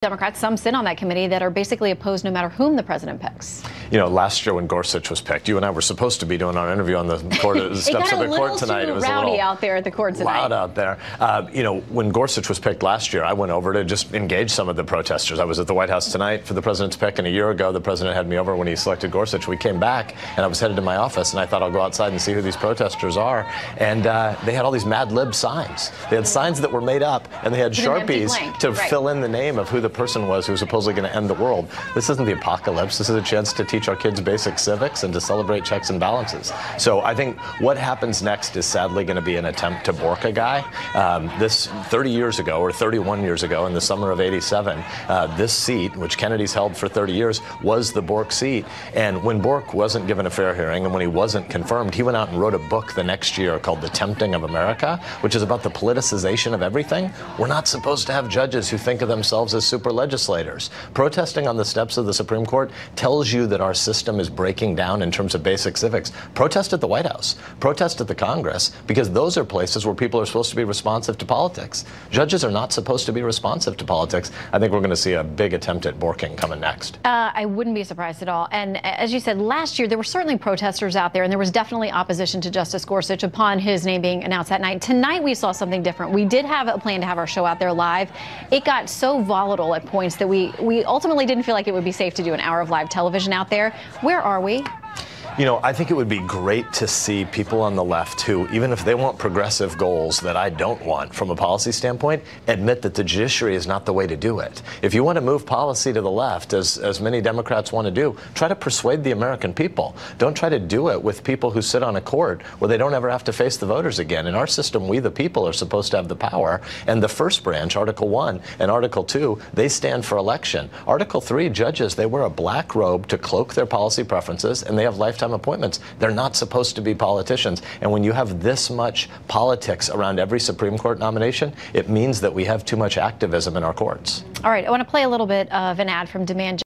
Democrats, some sit on that committee, that are basically opposed no matter whom the president picks. You know, last year when Gorsuch was picked, you and I were supposed to be doing our interview on the court, the steps of the court tonight. It was a little rowdy out there at the court tonight. Loud out there. You know, when Gorsuch was picked last year, I went over to just engage some of the protesters. I was at the White House tonight for the president's pick, and a year ago the president had me over when he selected Gorsuch. We came back, and I was headed to my office, and I thought I'll go outside and see who these protesters are. And they had all these Mad Lib signs. They had signs that were made up, and they had Sharpies to fill in the name of who the person was who was supposedly going to end the world. This isn't the apocalypse. This is a chance to teach our kids basic civics and to celebrate checks and balances. So I think what happens next is sadly going to be an attempt to bork a guy. This 30 years ago, or 31 years ago, in the summer of '87, this seat, which Kennedy's held for 30 years, was the Bork seat. And when Bork wasn't given a fair hearing and when he wasn't confirmed, he went out and wrote a book the next year called The Tempting of America, which is about the politicization of everything. We're not supposed to have judges who think of themselves as super legislators. Protesting on the steps of the Supreme Court tells you that our system is breaking down in terms of basic civics. Protest at the White House. Protest at the Congress, because those are places where people are supposed to be responsive to politics. Judges are not supposed to be responsive to politics. I think we're going to see a big attempt at borking coming next. I wouldn't be surprised at all. And as you said, last year there were certainly protesters out there, and there was definitely opposition to Justice Gorsuch upon his name being announced that night. Tonight we saw something different. We did have a plan to have our show out there live. It got so volatile at points that we ultimately didn't feel like it would be safe to do an hour of live television out there. Where are we? You know, I think it would be great to see people on the left who, even if they want progressive goals that I don't want from a policy standpoint, admit that the judiciary is not the way to do it. If you want to move policy to the left, as many Democrats want to do, try to persuade the American people. Don't try to do it with people who sit on a court where they don't ever have to face the voters again. In our system, we the people are supposed to have the power. And the first branch, Article 1 and Article 2, they stand for election. Article 3, judges, they wear a black robe to cloak their policy preferences, and they have lifetime appointments. They're not supposed to be politicians. And when you have this much politics around every Supreme Court nomination, it means that we have too much activism in our courts. All right, I want to play a little bit of an ad from Demand.